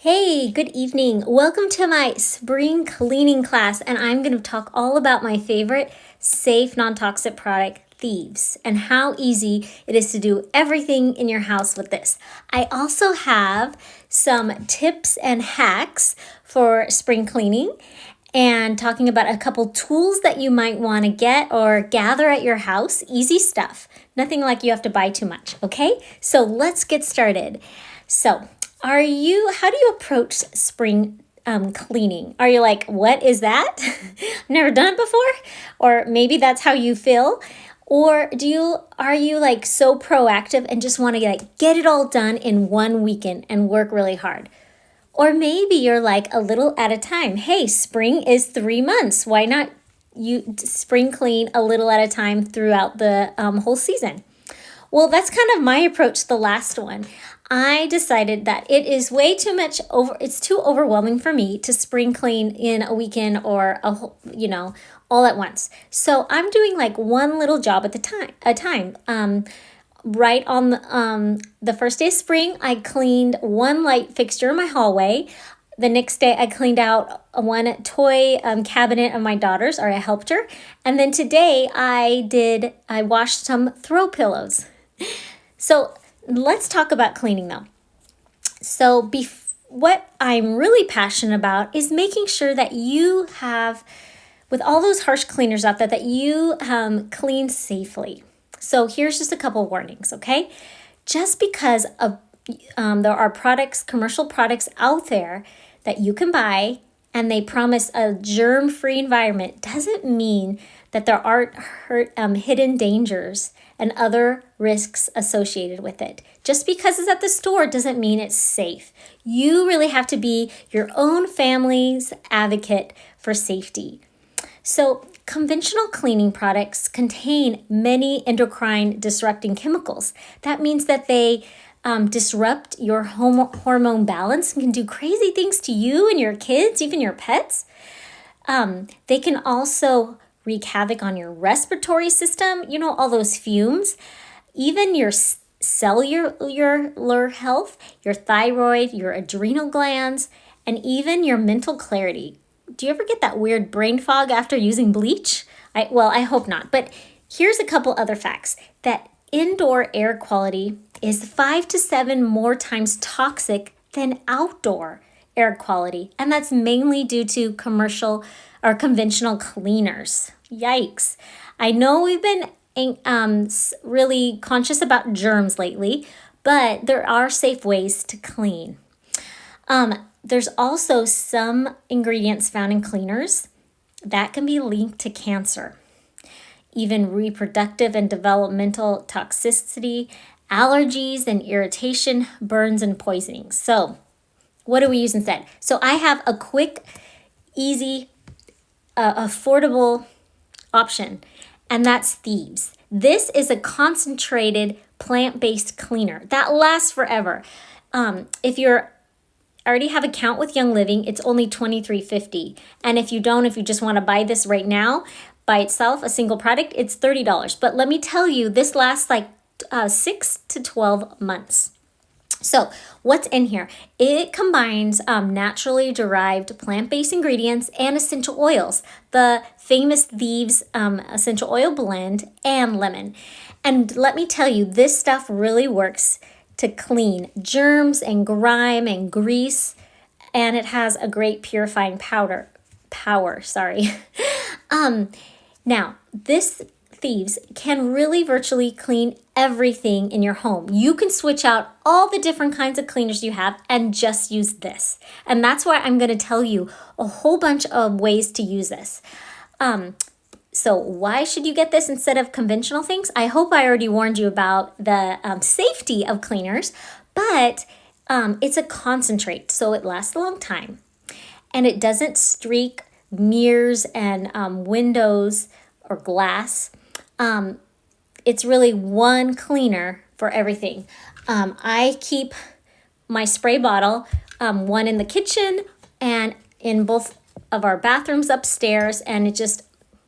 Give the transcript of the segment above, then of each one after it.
Hey, good evening. Welcome to my spring cleaning class, and I'm going to talk all about my favorite safe, non-toxic product, Thieves, and how easy it is to do everything in your house with this. I also have some tips and hacks for spring cleaning and talking about a couple tools that you might want to get or gather at your house. Easy stuff. Nothing like you have to buy too much, okay? So let's get started. How do you approach spring cleaning? Are you like, what is that? Never done it before? Or maybe that's how you feel? Or are you like so proactive and just want to get it all done in one weekend and work really hard? Or maybe you're like a little at a time. Hey, spring is 3 months. Why not you spring clean a little at a time throughout the whole season? Well, that's kind of my approach, the last one. I decided that it is way too much it's too overwhelming for me to spring clean in a weekend or all at once. So I'm doing like one little job at a time. Right on the first day of spring, I cleaned one light fixture in my hallway. The next day, I cleaned out one toy cabinet of my daughter's, or I helped her. And then today, I washed some throw pillows. So let's talk about cleaning though. So what I'm really passionate about is making sure that you have, with all those harsh cleaners out there, that you clean safely. So here's just a couple warnings, okay? Just because there are commercial products out there that you can buy and they promise a germ-free environment doesn't mean that there aren't hidden dangers and other risks associated with it. Just because it's at the store doesn't mean it's safe. You really have to be your own family's advocate for safety. So conventional cleaning products contain many endocrine disrupting chemicals. That means that they disrupt your hormone balance and can do crazy things to you and your kids, even your pets. They can also wreak havoc on your respiratory system, all those fumes, even your cellular health, your thyroid, your adrenal glands, and even your mental clarity. Do you ever get that weird brain fog after using bleach? I hope not. But here's a couple other facts. That indoor air quality is 5 to 7 more times toxic than outdoor air quality. And that's mainly due to commercial or conventional cleaners. Yikes. I know we've been really conscious about germs lately, but there are safe ways to clean. There's also some ingredients found in cleaners that can be linked to cancer, even reproductive and developmental toxicity, allergies and irritation, burns and poisoning. So what do we use instead? So I have a quick, easy, affordable option, and that's Thieves. This is a concentrated plant-based cleaner that lasts forever. If you're already have an account with Young Living, it's only $23.50. And if you just want to buy this right now by itself, a single product, it's $30. But let me tell you, this lasts like 6 to 12 months. So what's in here? It combines naturally derived plant-based ingredients and essential oils, the famous Thieves essential oil blend and lemon. And let me tell you, this stuff really works to clean germs and grime and grease, and it has a great purifying power. Now, this Thieves can really virtually clean everything in your home. You can switch out all the different kinds of cleaners you have and just use this. And that's why I'm going to tell you a whole bunch of ways to use this. So why should you get this instead of conventional things? I hope I already warned you about the safety of cleaners, but it's a concentrate, so it lasts a long time. And it doesn't streak mirrors and windows or glass. It's really one cleaner for everything. I keep my spray bottle, one in the kitchen and in both of our bathrooms upstairs, and it just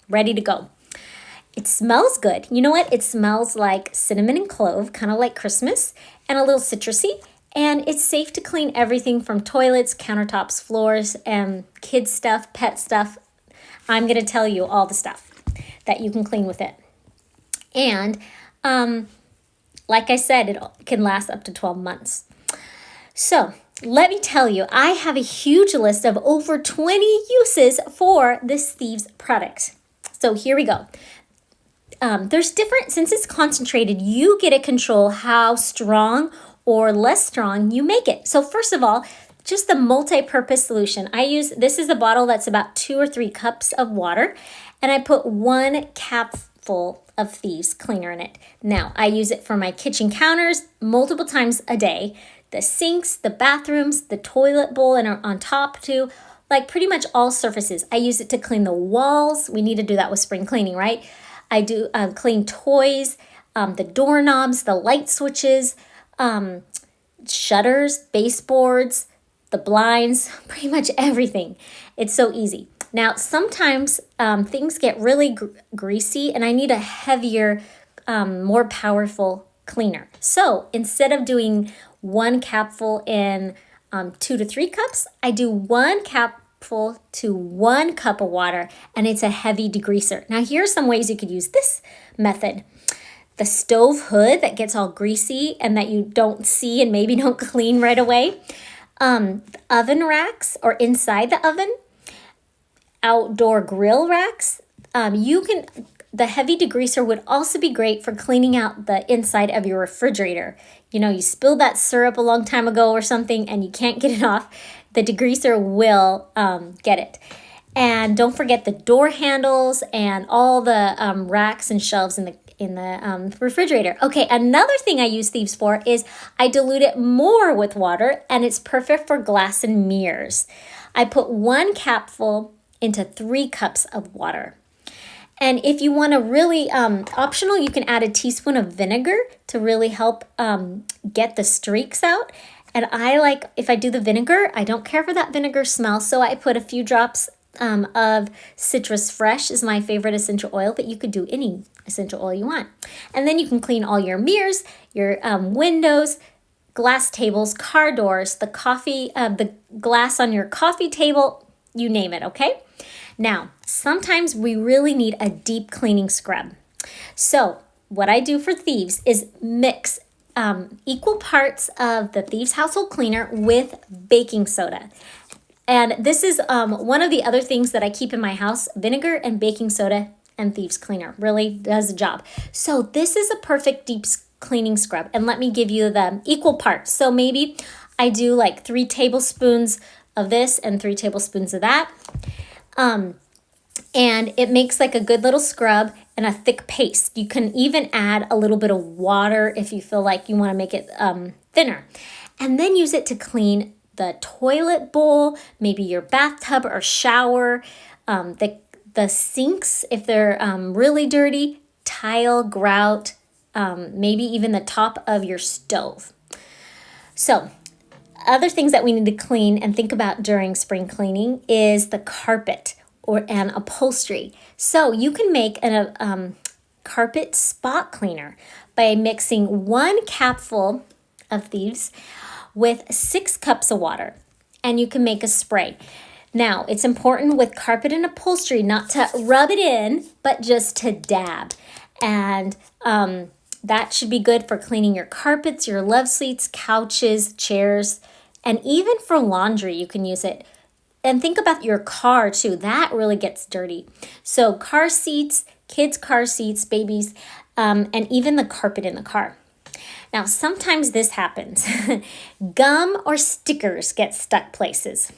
ready to go. It smells good. You know what? It smells like cinnamon and clove, kind of like Christmas, and a little citrusy. And it's safe to clean everything from toilets, countertops, floors, and kids stuff, pet stuff. I'm going to tell you all the stuff that you can clean with it. And like I said, it can last up to 12 months. So let me tell you, I have a huge list of over 20 uses for this Thieves product. So here we go. There's different, since it's concentrated, you get to control how strong or less strong you make it. So first of all, just the multi-purpose solution. This is a bottle that's about 2 or 3 cups of water, and I put 1 capful of Thieves cleaner in it. Now, I use it for my kitchen counters multiple times a day, the sinks, the bathrooms, the toilet bowl, and on top too, like pretty much all surfaces. I use it to clean the walls. We need to do that with spring cleaning, right? I do clean toys, the doorknobs, the light switches, shutters, baseboards, the blinds, pretty much everything. It's so easy. Now, sometimes things get really greasy and I need a heavier, more powerful cleaner. So instead of doing 1 capful in 2 to 3 cups, I do 1 capful to 1 cup of water, and it's a heavy degreaser. Now, here are some ways you could use this method. The stove hood that gets all greasy and that you don't see and maybe don't clean right away. Oven racks or inside the oven. Outdoor grill racks. The heavy degreaser would also be great for cleaning out the inside of your refrigerator. You know, you spilled that syrup a long time ago or something and you can't get it off. The degreaser will get it. And don't forget the door handles and all the racks and shelves in the refrigerator. Okay, another thing I use Thieves for is I dilute it more with water, and it's perfect for glass and mirrors. I put 1 capful into 3 cups of water. And if you want to really, optional, you can add a teaspoon of vinegar to really help get the streaks out. And if I do the vinegar, I don't care for that vinegar smell, so I put a few drops of citrus fresh is my favorite essential oil, but you could do any essential oil you want. And then you can clean all your mirrors, your windows, glass tables, car doors, the glass on your coffee table, you name it, okay? Now, sometimes we really need a deep cleaning scrub. So what I do for Thieves is mix equal parts of the Thieves household cleaner with baking soda. And this is one of the other things that I keep in my house. Vinegar and baking soda and Thieves cleaner really does the job. So this is a perfect deep cleaning scrub. And let me give you the equal parts. So maybe I do like 3 tablespoons of this and 3 tablespoons of that. And it makes like a good little scrub and a thick paste. You can even add a little bit of water if you feel like you want to make it thinner. And then use it to clean the toilet bowl, maybe your bathtub or shower, the sinks if they're really dirty, tile, grout, maybe even the top of your stove. So other things that we need to clean and think about during spring cleaning is the carpet and upholstery. So you can make a carpet spot cleaner by mixing 1 capful of Thieves with 6 cups of water, and you can make a spray. Now, it's important with carpet and upholstery not to rub it in, but just to dab. And that should be good for cleaning your carpets, your love seats, couches, chairs, and even for laundry, you can use it. And think about your car too. That really gets dirty. So car seats, kids' car seats, babies, and even the carpet in the car. Now, sometimes this happens. Gum or stickers get stuck places.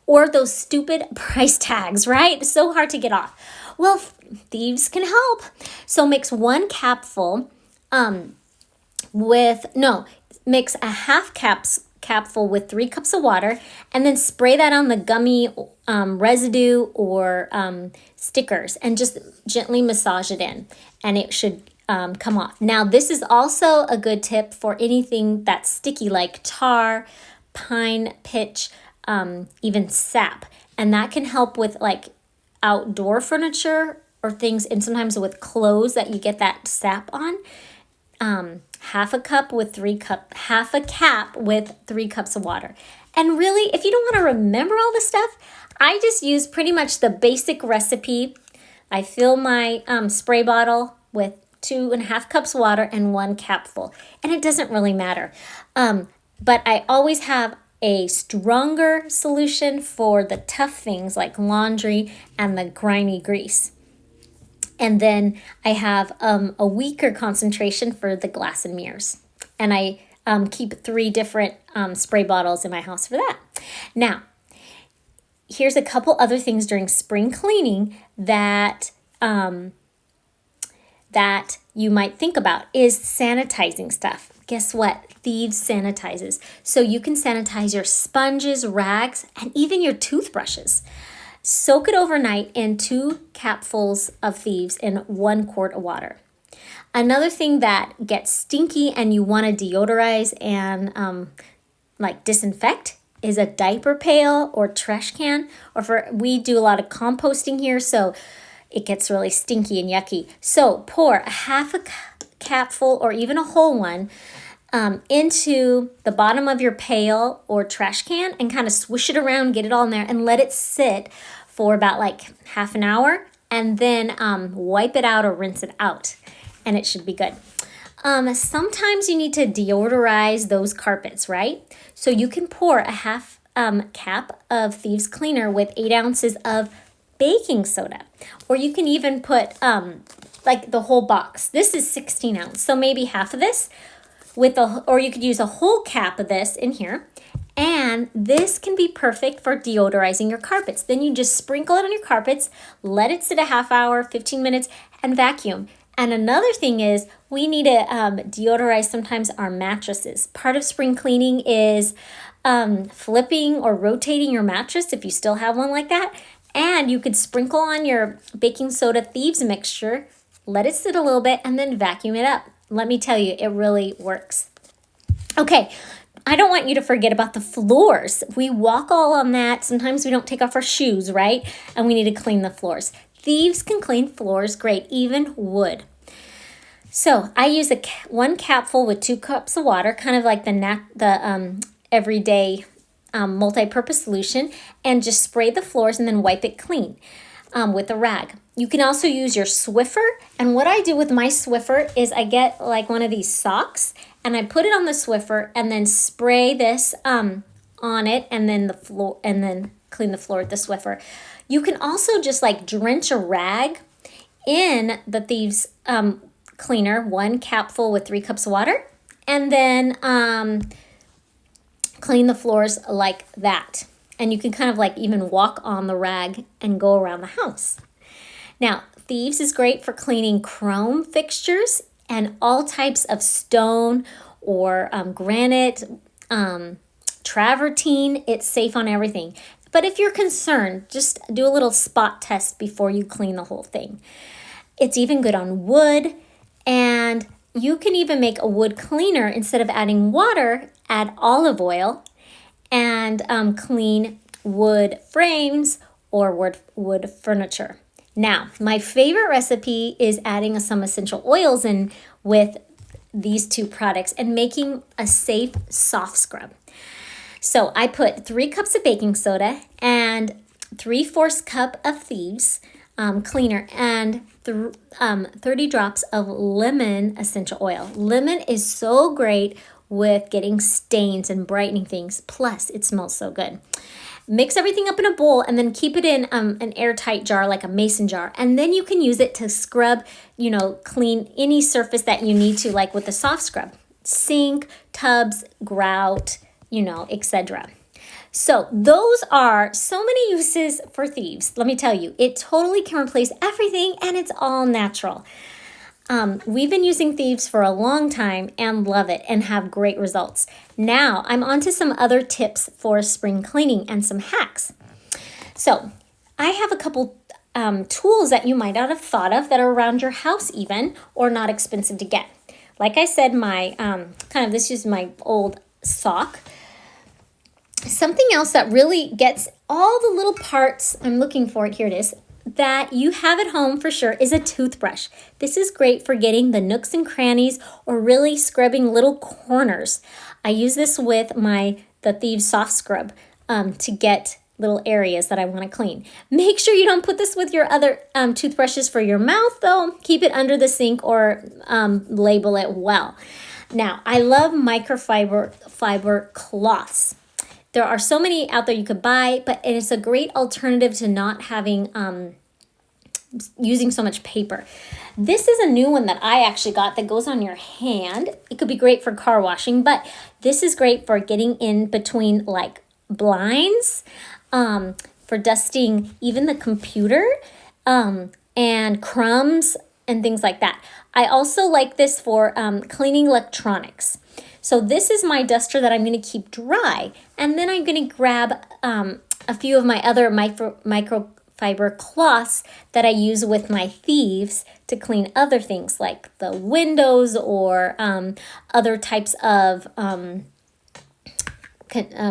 Or those stupid price tags, right? So hard to get off. Well, Thieves can help. So mix 1 capful mix a half capful with 3 cups of water, and then spray that on the gummy residue or stickers and just gently massage it in, and it should come off. Now, this is also a good tip for anything that's sticky like tar, pine, pitch, even sap. And that can help with like outdoor furniture or things, and sometimes with clothes that you get that sap on. half a cap with 3 cups of water. And really, if you don't want to remember all the stuff, I just use pretty much the basic recipe. I fill my spray bottle with 2.5 cups of water and 1 capful. And it doesn't really matter. But I always have a stronger solution for the tough things like laundry and the grimy grease. And then I have a weaker concentration for the glass and mirrors. And I keep 3 different spray bottles in my house for that. Now, here's a couple other things during spring cleaning that that you might think about is sanitizing stuff. Guess what? Thieves sanitizes. So you can sanitize your sponges, rags, and even your toothbrushes. Soak it overnight in 2 capfuls of Thieves in 1 quart of water. Another thing that gets stinky and you want to deodorize and like disinfect is a diaper pail or trash can. We do a lot of composting here, so it gets really stinky and yucky. So pour a half a capful or even a whole one into the bottom of your pail or trash can and kind of swish it around, get it all in there, and let it sit for about like half an hour, and then wipe it out or rinse it out, and it should be good. Sometimes you need to deodorize those carpets, right? So you can pour a half cap of Thieves Cleaner with 8 ounces of baking soda, or you can even put like the whole box. This is 16 ounce, so maybe half of this or you could use a whole cap of this in here, and this can be perfect for deodorizing your carpets. Then you just sprinkle it on your carpets, let it sit a half hour, 15 minutes, and vacuum. And another thing is we need to deodorize sometimes our mattresses. Part of spring cleaning is flipping or rotating your mattress if you still have one like that. And you could sprinkle on your baking soda Thieves mixture, let it sit a little bit, and then vacuum it up. Let me tell you, it really works. Okay, I don't want you to forget about the floors. We walk all on that. Sometimes we don't take off our shoes, right? And we need to clean the floors. Thieves can clean floors great, even wood. So I use 1 capful with 2 cups of water, kind of like the everyday multi-purpose solution, and just spray the floors and then wipe it clean with a rag. You can also use your Swiffer, and what I do with my Swiffer is I get like one of these socks and I put it on the Swiffer and then spray this on it, and then the floor, and then clean the floor with the Swiffer. You can also just like drench a rag in the Thieves cleaner, 1 capful with 3 cups of water, and then clean the floors like that. And you can kind of like even walk on the rag and go around the house. Now, Thieves is great for cleaning chrome fixtures and all types of stone or granite, travertine. It's safe on everything. But if you're concerned, just do a little spot test before you clean the whole thing. It's even good on wood, and you can even make a wood cleaner. Instead of adding water, add olive oil and clean wood frames or wood furniture. Now, my favorite recipe is adding some essential oils in with these 2 products and making a safe soft scrub. So I put 3 cups of baking soda and 3/4 cup of Thieves cleaner and 30 drops of lemon essential oil. Lemon is so great with getting stains and brightening things. Plus, it smells so good. Mix everything up in a bowl and then keep it in an airtight jar like a mason jar. And then you can use it to scrub, clean any surface that you need to, like with the soft scrub. Sink, tubs, grout, etc. So those are so many uses for Thieves. Let me tell you, it totally can replace everything, and it's all natural. We've been using Thieves for a long time and love it and have great results. Now I'm on to some other tips for spring cleaning and some hacks. So I have a couple tools that you might not have thought of that are around your house even, or not expensive to get. Like I said, my this is my old sock. Something else that really gets all the little parts, I'm looking for it, here it is. that you have at home for sure is a toothbrush. This is great for getting the nooks and crannies or really scrubbing little corners. I use this with the Thieves soft scrub to get little areas that I want to clean. Make sure you don't put this with your other toothbrushes for your mouth though. Keep it under the sink or label it well. Now, I love microfiber cloths. There are so many out there you could buy, but it's a great alternative to not having using so much paper. This is a new one that I actually got that goes on your hand. It could be great for car washing, but this is great for getting in between like blinds, for dusting even the computer, and crumbs and things like that. I also like this for cleaning electronics. So this is my duster that I'm going to keep dry, and then I'm going to grab a few of my other microfiber cloths that I use with my Thieves to clean other things like the windows or other types of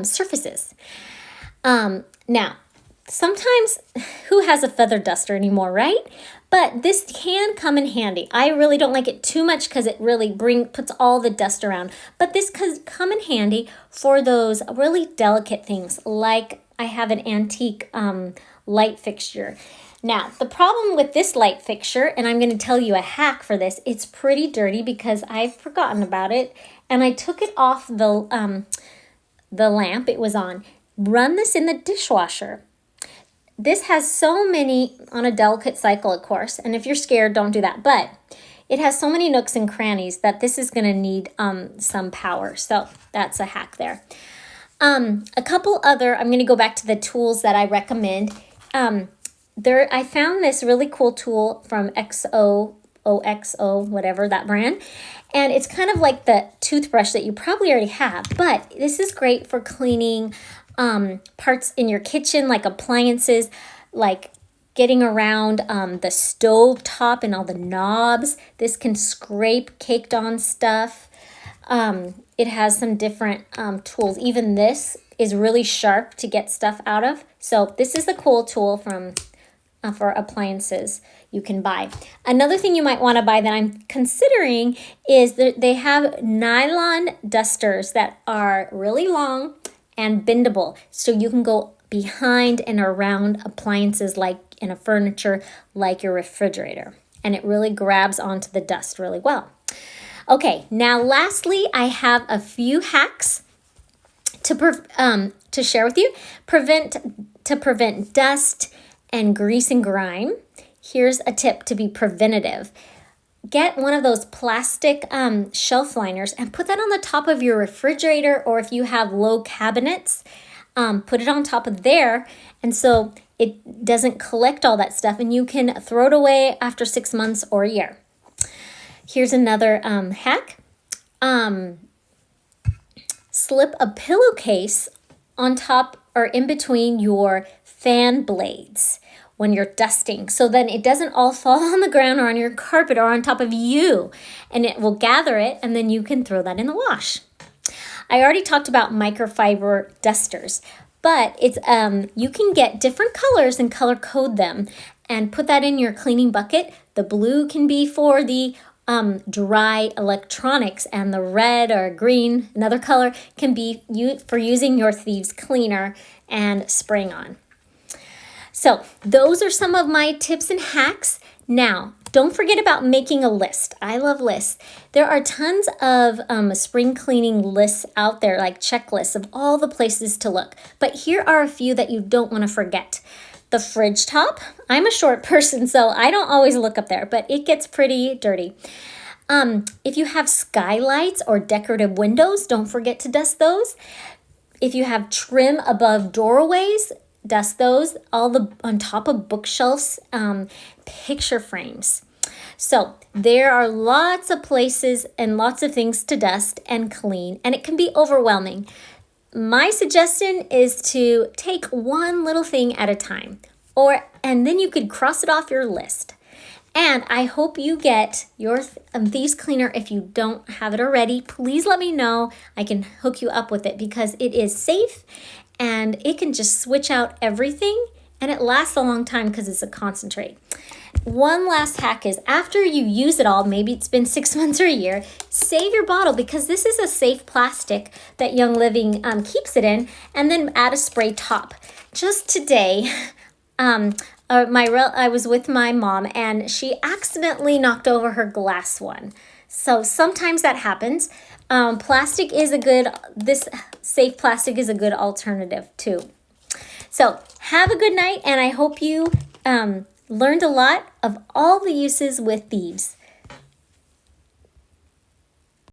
surfaces. Now, sometimes who has a feather duster anymore, right? But this can come in handy. I really don't like it too much because it really puts all the dust around. But this could come in handy for those really delicate things, like I have an antique light fixture. Now, the problem with this light fixture, and I'm going to tell you a hack for this, it's pretty dirty because I've forgotten about it, and I took it off the lamp it was on. Run this in the dishwasher. This has so many, on a delicate cycle, of course, and if you're scared, don't do that. But it has so many nooks and crannies that this is going to need some power. So that's a hack there. A couple other, I'm going to go back to the tools that I recommend. I found this really cool tool from OXO, whatever that brand. And it's kind of like the toothbrush that you probably already have, but this is great for cleaning parts in your kitchen, like appliances, like getting around the stove top and all the knobs. This can scrape caked on stuff. It has some different tools. Even this is really sharp to get stuff out of. So this is a cool tool for appliances you can buy. Another thing you might want to buy that I'm considering is that they have nylon dusters that are really long and bendable, so you can go behind and around appliances like in a furniture, like your refrigerator, and it really grabs onto the dust really well. Okay, now lastly, I have a few hacks to share with you. To prevent dust and grease and grime. Here's a tip to be preventative. Get one of those plastic shelf liners and put that on the top of your refrigerator, or if you have low cabinets, put it on top of there, and so it doesn't collect all that stuff and you can throw it away after 6 months or a year. Here's another hack. Slip a pillowcase on top or in between your fan blades when you're dusting, so then it doesn't all fall on the ground or on your carpet or on top of you, and it will gather it, and then you can throw that in the wash. I already talked about microfiber dusters, but it's you can get different colors and color code them and put that in your cleaning bucket. The blue can be for the dry electronics, and the red or green, another color, can be for using your Thieves cleaner and spraying on. So those are some of my tips and hacks. Now, don't forget about making a list. I love lists. There are tons of spring cleaning lists out there, like checklists of all the places to look. But here are a few that you don't want to forget. The fridge top. I'm a short person, so I don't always look up there, but it gets pretty dirty. If you have skylights or decorative windows, don't forget to dust those. If you have trim above doorways, dust those. On top of bookshelves, picture frames. So there are lots of places and lots of things to dust and clean, and it can be overwhelming. My suggestion is to take one little thing at a time, and then you could cross it off your list. And I hope you get your Thieves cleaner. If you don't have it already, please let me know. I can hook you up with it because it is safe and it can just switch out everything and it lasts a long time because it's a concentrate. One last hack is after you use it all, maybe it's been 6 months or a year, save your bottle because this is a safe plastic that Young Living keeps it in, and then add a spray top. Just today, I was with my mom and she accidentally knocked over her glass one. So sometimes that happens. This safe plastic is a good alternative too. So have a good night, and I hope you learned a lot of all the uses with Thieves.